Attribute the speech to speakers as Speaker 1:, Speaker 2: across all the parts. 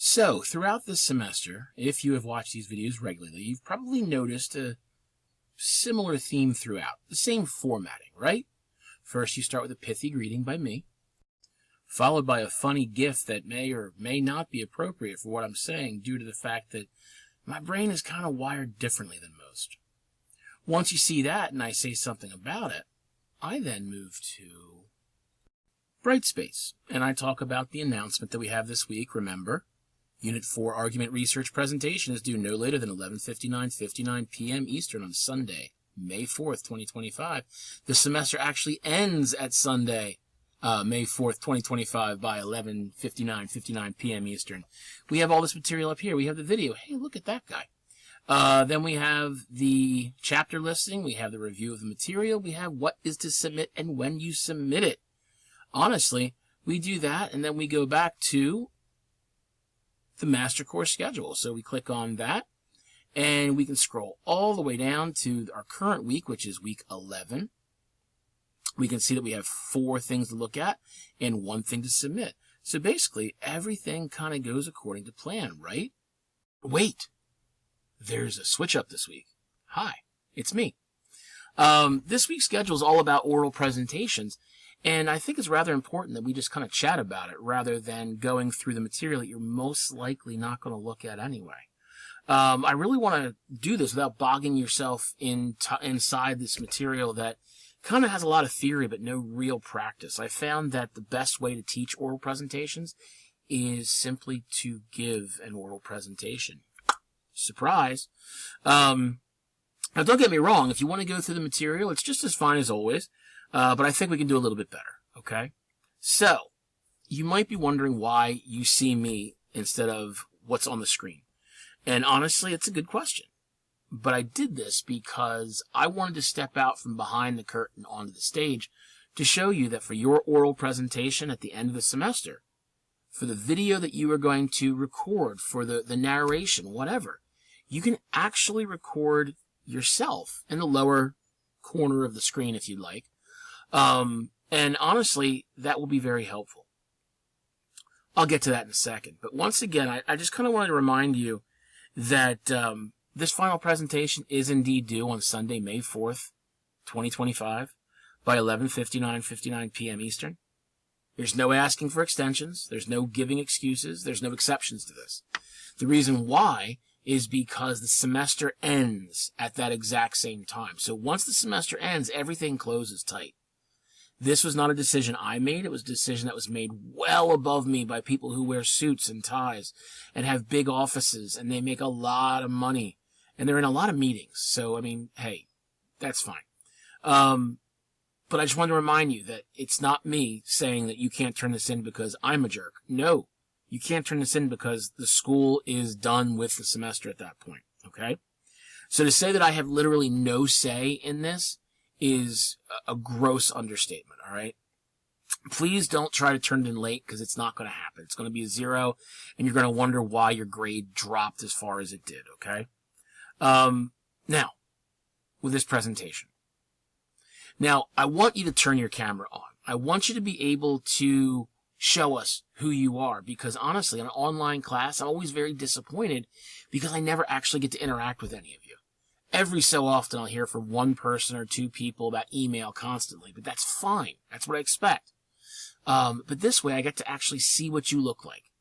Speaker 1: So, throughout this semester, if you have watched these videos regularly, you've probably noticed a similar theme throughout, the same formatting, right? First, you start with a pithy greeting by me, followed by a funny gif that may or may not be appropriate for what I'm saying due to the fact that my brain is kind of wired differently than most. Once you see that and I say something about it, I then move to Brightspace, and I talk about the announcement that we have this week. Remember, Unit 4 Argument Research presentation is due no later than 11:59 p.m. Eastern on Sunday, May 4th, 2025. The semester actually ends at Sunday, May 4th, 2025 by 11:59 p.m. Eastern. We have all this material up here. We have the video. Hey, look at that guy. Then we have the chapter listing. We have the review of the material. We have what is to submit and when you submit it. Honestly, we do that, and then we go back to the master course schedule. So we click on that, and we can scroll all the way down to our current week, which is week 11. We can see that we have 4 things to look at and 1 thing to submit. So basically, everything kind of goes according to plan, right? Wait, there's a switch up this week. Hi, it's me. This week's schedule is all about oral presentations. And I think it's rather important that we just kind of chat about it rather than going through the material that you're most likely not going to look at anyway. I really want to do this without bogging yourself inside this material that kind of has a lot of theory but no real practice. I found that the best way to teach oral presentations is simply to give an oral presentation. Surprise! Now, don't get me wrong. If you want to go through the material, it's just as fine as always. But I think we can do a little bit better, okay? So, you might be wondering why you see me instead of what's on the screen. And honestly, it's a good question. But I did this because I wanted to step out from behind the curtain onto the stage to show you that for your oral presentation at the end of the semester, for the video that you are going to record, for the narration, whatever, you can actually record yourself in the lower corner of the screen if you'd like. And honestly, that will be very helpful. I'll get to that in a second. But once again, I just kind of wanted to remind you that this final presentation is indeed due on Sunday, May 4th, 2025 by 11:59 p.m. Eastern. There's no asking for extensions. There's no giving excuses. There's no exceptions to this. The reason why is because the semester ends at that exact same time. So once the semester ends, everything closes tight. This was not a decision I made. It was a decision that was made well above me by people who wear suits and ties and have big offices, and they make a lot of money, and they're in a lot of meetings. So, I mean, hey, that's fine. But I just wanted to remind you that it's not me saying that you can't turn this in because I'm a jerk. No, you can't turn this in because the school is done with the semester at that point, okay? So to say that I have literally no say in this is a gross understatement, all right? Please don't try to turn it in late because it's not going to happen. It's going to be a 0, and you're going to wonder why your grade dropped as far as it did, okay? Now, with this presentation. Now, I want you to turn your camera on. I want you to be able to show us who you are because, honestly, in an online class, I'm always very disappointed because I never actually get to interact with any of you. Every so often I'll hear from 1 person or 2 people about email constantly, but that's fine. That's what I expect. But this way I get to actually see what you look like.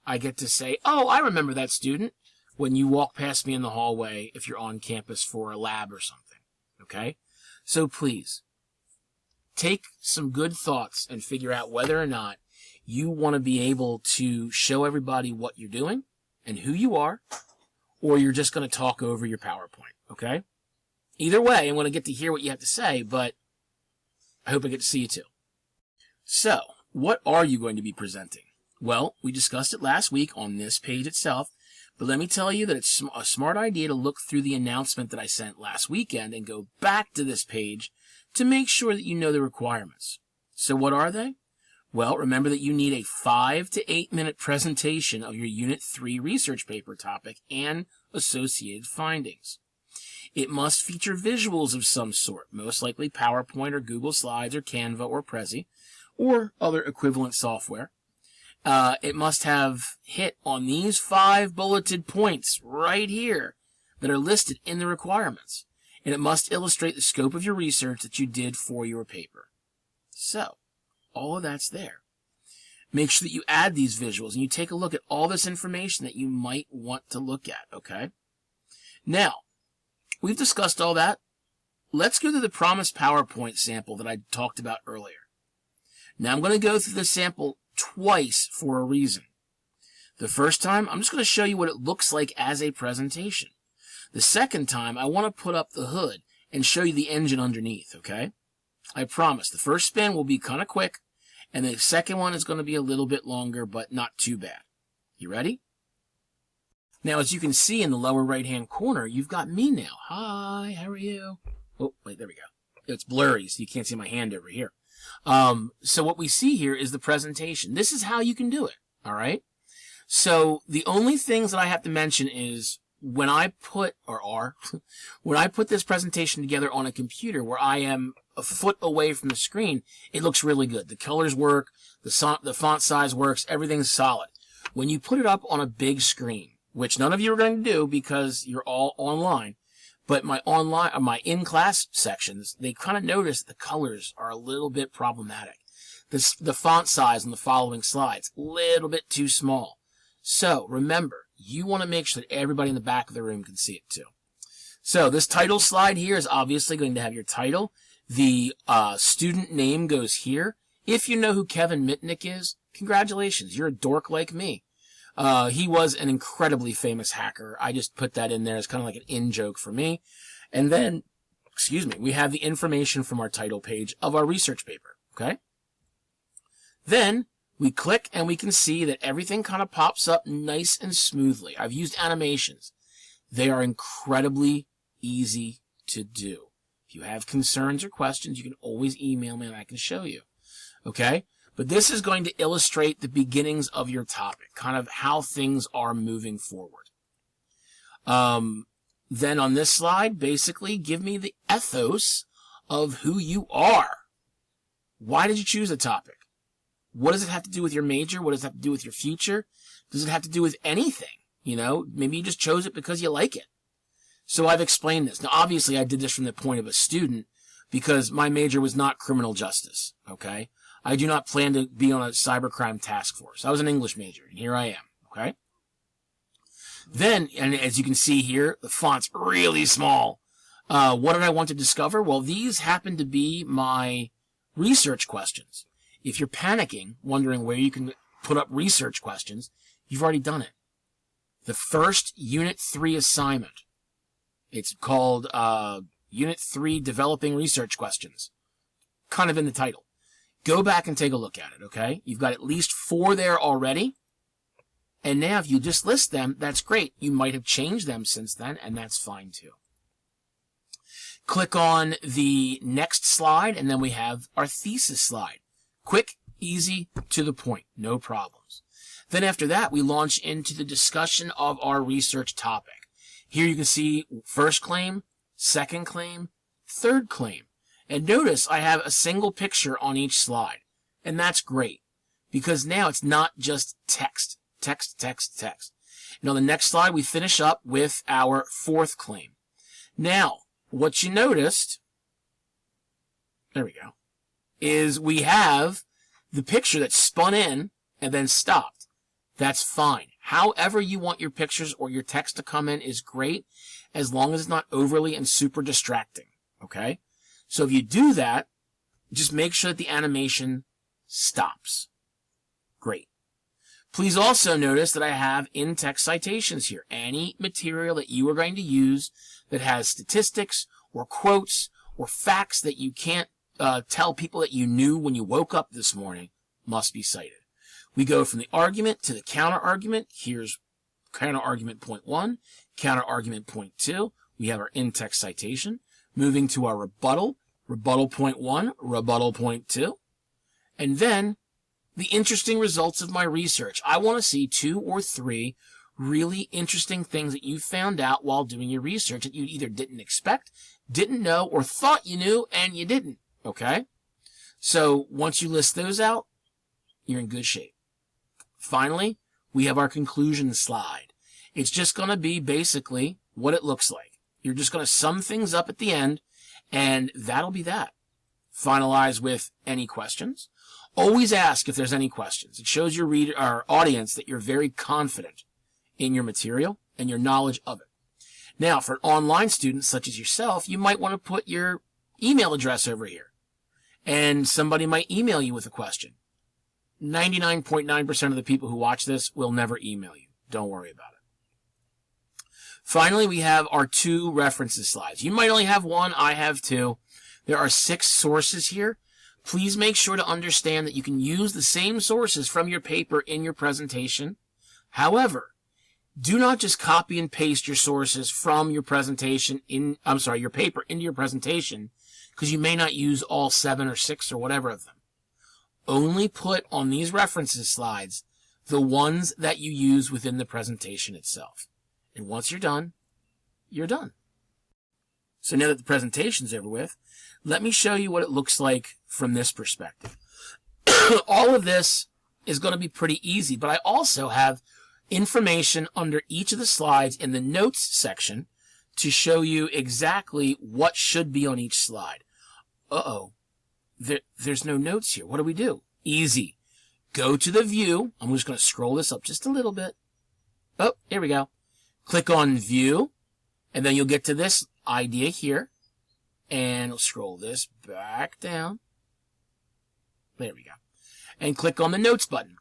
Speaker 1: I get to say, oh, I remember that student when you walk past me in the hallway if you're on campus for a lab or something, okay? So please, take some good thoughts and figure out whether or not you want to be able to show everybody what you're doing and who you are, or you're just going to talk over your PowerPoint. Okay? Either way, I'm going to get to hear what you have to say, but I hope I get to see you too. So, what are you going to be presenting? Well, we discussed it last week on this page itself, but let me tell you that it's a smart idea to look through the announcement that I sent last weekend and go back to this page to make sure that you know the requirements. So what are they? Well, remember that you need a 5 to 8 minute presentation of your Unit 3 research paper topic and associated findings. It must feature visuals of some sort, most likely PowerPoint or Google Slides or Canva or Prezi, or other equivalent software. it must have hit on these 5 bulleted points right here that are listed in the requirements. And it must illustrate the scope of your research that you did for your paper. So, all of that's there. Make sure that you add these visuals and you take a look at all this information that you might want to look at, okay? Now, we've discussed all that. Let's go to the promised PowerPoint sample that I talked about earlier. Now, I'm going to go through the sample twice for a reason. The first time, I'm just going to show you what it looks like as a presentation. The second time, I want to put up the hood and show you the engine underneath, okay? I promise. The first spin will be kind of quick, and the second one is going to be a little bit longer, but not too bad. You ready? Now, as you can see in the lower right-hand corner, you've got me now. Hi, how are you? Oh, wait, there we go. It's blurry, so you can't see my hand over here. So what we see here is the presentation. This is how you can do it, all right? So the only things that I have to mention is when I put, when I put this presentation together on a computer where I am a foot away from the screen, it looks really good. The colors work, the font size works, everything's solid. When you put it up on a big screen, which none of you are going to do because you're all online, but my in-class sections, they kind of notice the colors are a little bit problematic. The font size on the following slides, a little bit too small. So remember, you want to make sure that everybody in the back of the room can see it too. So this title slide here is obviously going to have your title. The student name goes here. If you know who Kevin Mitnick is, congratulations, you're a dork like me. He was an incredibly famous hacker. I just put that in there as kind of like an in-joke for me. And then, we have the information from our title page of our research paper, okay? Then we click and we can see that everything kind of pops up nice and smoothly. I've used animations. They are incredibly easy to do. If you have concerns or questions, you can always email me and I can show you, okay? But this is going to illustrate the beginnings of your topic, kind of how things are moving forward. Then on this slide, basically, give me the ethos of who you are. Why did you choose a topic? What does it have to do with your major? What does it have to do with your future? Does it have to do with anything? You know, maybe you just chose it because you like it. So I've explained this. Now, obviously, I did this from the point of a student because my major was not criminal justice, okay? I do not plan to be on a cybercrime task force. I was an English major, and here I am, okay? Then, and as you can see here, the font's really small. What did I want to discover? Well, these happen to be my research questions. If you're panicking, wondering where you can put up research questions, you've already done it. The first Unit 3 assignment. It's called Unit 3 Developing Research Questions. Kind of in the title. Go back and take a look at it, okay? You've got at least 4 there already. And now if you just list them, that's great. You might have changed them since then, and that's fine too. Click on the next slide, and then we have our thesis slide. Quick, easy, to the point, no problems. Then after that, we launch into the discussion of our research topic. Here you can see first claim, second claim, third claim. And notice I have a single picture on each slide. And that's great, because now it's not just text, text, text, text. And on the next slide, we finish up with our fourth claim. Now, what you noticed, there we go, is we have the picture that spun in and then stopped. That's fine. However you want your pictures or your text to come in is great, as long as it's not overly and super distracting, okay? So if you do that, just make sure that the animation stops. Great. Please also notice that I have in-text citations here. Any material that you are going to use that has statistics or quotes or facts that you can't tell people that you knew when you woke up this morning must be cited. We go from the argument to the counter-argument. Here's counter-argument point 1, counter-argument point 2. We have our in-text citation. Moving to our rebuttal, rebuttal point 1, rebuttal point 2. And then the interesting results of my research. I want to see 2 or 3 really interesting things that you found out while doing your research that you either didn't expect, didn't know, or thought you knew and you didn't. Okay? So once you list those out, you're in good shape. finally, we have our conclusion slide. It's just going to be basically what it looks like. You're just going to sum things up at the end, and that'll be that. Finalize with any questions. Always ask if there's any questions. It shows your reader or audience that you're very confident in your material and your knowledge of it. Now, for an online student such as yourself, you might want to put your email address over here, and somebody might email you with a question. 99.9% of the people who watch this will never email you. Don't worry about it. Finally, we have our 2 references slides. You might only have 1. I have 2. There are 6 sources here. Please make sure to understand that you can use the same sources from your paper in your presentation. However, do not just copy and paste your sources from your presentation your paper into your presentation, because you may not use all 7 or 6 or whatever of them. Only put on these references slides the ones that you use within the presentation itself. And once you're done, you're done. So now that the presentation's over with, let me show you what it looks like from this perspective. All of this is going to be pretty easy, but I also have information under each of the slides in the notes section to show you exactly what should be on each slide. There's no notes here. What do we do? Easy. Go to the view. I'm just going to scroll this up just a little bit. Oh, here we go. Click on view, and then you'll get to this idea here. And we'll scroll this back down. There we go. And click on the notes button.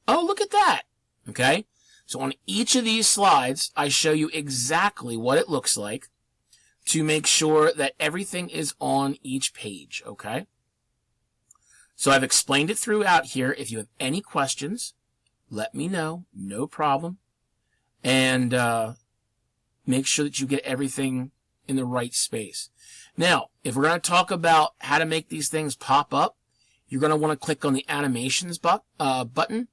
Speaker 1: Oh, look at that. Okay. So on each of these slides, I show you exactly what it looks like to make sure that everything is on each page. Okay. So I've explained it throughout here. If you have any questions, let me know. No problem. And make sure that you get everything in the right space. Now, if we're going to talk about how to make these things pop up, you're going to want to click on the animations button,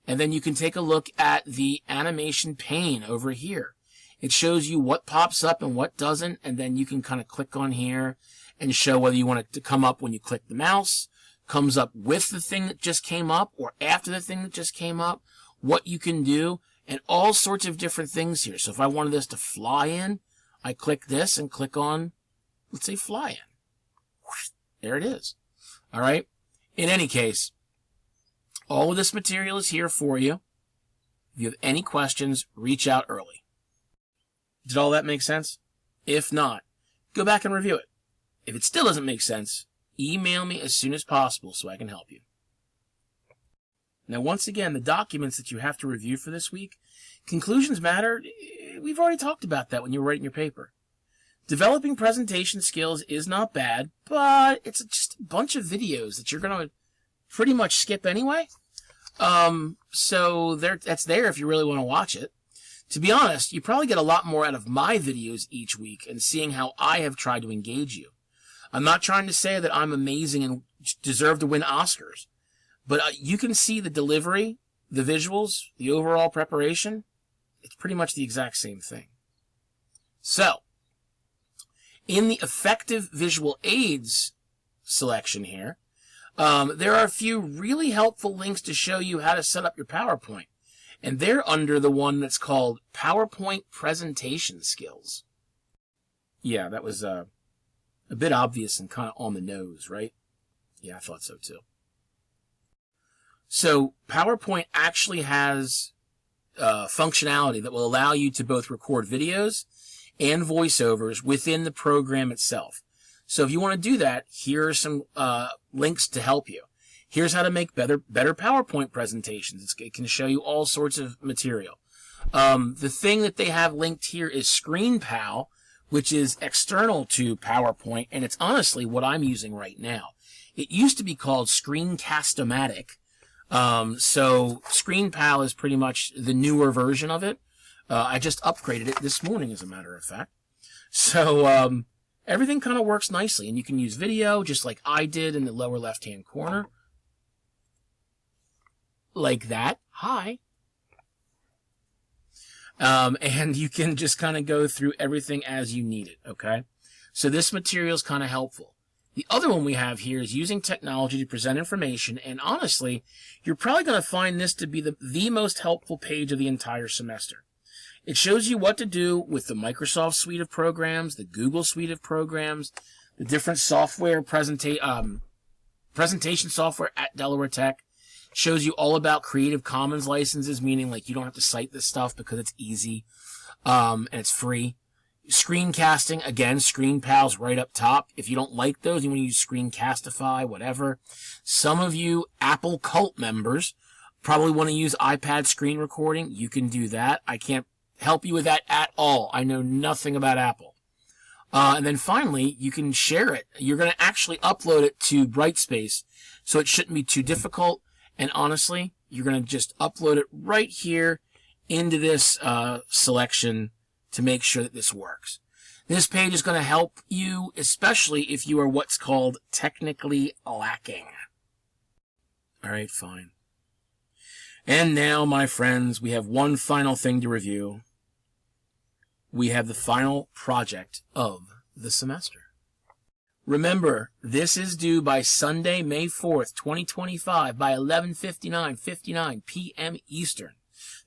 Speaker 1: and then you can take a look at the animation pane over here. It shows you what pops up and what doesn't, and then you can kind of click on here and show whether you want it to come up when you click the mouse, comes up with the thing that just came up, or after the thing that just came up, what you can do, and all sorts of different things here. So if I wanted this to fly in, I click this and click on, let's say, fly in. There it is. All right. In any case, all of this material is here for you. If you have any questions, reach out early. Did all that make sense? If not, go back and review it. If it still doesn't make sense, email me as soon as possible so I can help you. Now, once again, the documents that you have to review for this week, conclusions matter. We've already talked about that when you were writing your paper. Developing presentation skills is not bad, but it's just a bunch of videos that you're going to pretty much skip anyway. So that's there if you really want to watch it. To be honest, you probably get a lot more out of my videos each week and seeing how I have tried to engage you. I'm not trying to say that I'm amazing and deserve to win Oscars, but you can see the delivery, the visuals, the overall preparation. It's pretty much the exact same thing. So, in the effective visual aids selection here, there are a few really helpful links to show you how to set up your PowerPoint. And they're under the one that's called PowerPoint Presentation Skills. Yeah, that was a bit obvious and kind of on the nose, right? Yeah, I thought so too. So PowerPoint actually has functionality that will allow you to both record videos and voiceovers within the program itself. So if you want to do that, here are some links to help you. Here's how to make better PowerPoint presentations. It can show you all sorts of material. The thing that they have linked here is ScreenPal, which is external to PowerPoint, and it's honestly what I'm using right now. It used to be called Screencast-O-Matic. So ScreenPal is pretty much the newer version of it. I just upgraded it this morning, as a matter of fact. So everything kind of works nicely, and you can use video just like I did in the lower left-hand corner. Like that. Hi. And you can just kind of go through everything as you need it, okay? So this material is kind of helpful. The other one we have here is using technology to present information, and honestly, you're probably going to find this to be the most helpful page of the entire semester. It shows you what to do with the Microsoft suite of programs, the Google suite of programs, the different software presentation software at Delaware Tech. It shows you all about Creative Commons licenses, meaning like you don't have to cite this stuff because it's easy and it's free. Screencasting, again, ScreenPal's right up top. If you don't like those, you want to use Screencastify, whatever. Some of you Apple cult members probably want to use iPad screen recording. You can do that. I can't help you with that at all. I know nothing about Apple. And then finally, you can share it. You're going to actually upload it to Brightspace, so it shouldn't be too difficult. And honestly, you're going to just upload it right here into this selection to make sure that this works. This page is going to help you, especially if you are what's called technically lacking. All right, fine. And now, my friends, we have one final thing to review. We have the final project of the semester. Remember, this is due by Sunday, May 4th, 2025 by 11:59 p.m. Eastern.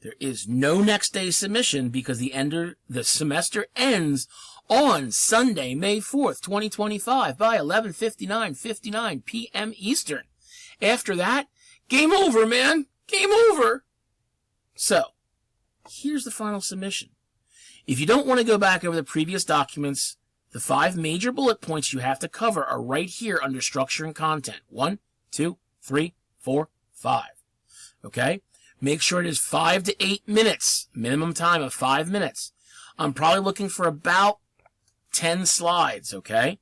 Speaker 1: There is no next day submission because the semester ends on Sunday, May 4th, 2025 by 11:59 p.m. Eastern. After that, game over, man. Game over. So, here's the final submission. If you don't want to go back over the previous documents, the 5 major bullet points you have to cover are right here under structure and content. 1, 2, 3, 4, 5. Okay? Make sure it is 5 to 8 minutes. Minimum time of 5 minutes. I'm probably looking for about 10 slides, okay?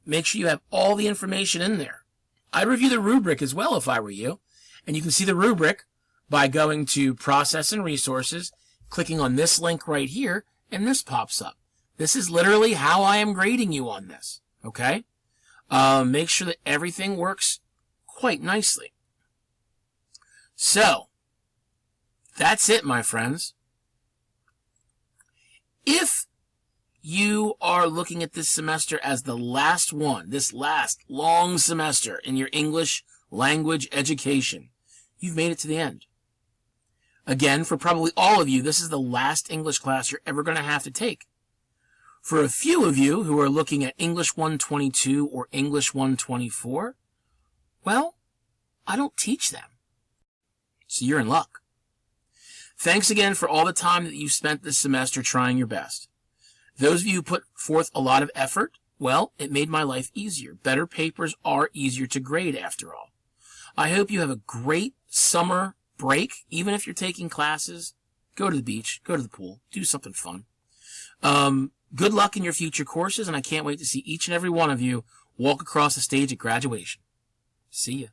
Speaker 1: Make sure you have all the information in there. I'd review the rubric as well if I were you. And you can see the rubric by going to Process and Resources, clicking on this link right here, and this pops up. This is literally how I am grading you on this, okay? Make sure that everything works quite nicely. So, that's it, my friends. If you are looking at this semester as the last one, this last long semester in your English language education, you've made it to the end. Again, for probably all of you, this is the last English class you're ever going to have to take. For a few of you who are looking at English 122 or English 124, well, I don't teach them. So you're in luck. Thanks again for all the time that you spent this semester trying your best. Those of you who put forth a lot of effort, well, it made my life easier. Better papers are easier to grade after all. I hope you have a great summer break. Even if you're taking classes, go to the beach, go to the pool, do something fun. Good luck in your future courses, and I can't wait to see each and every one of you walk across the stage at graduation. See ya.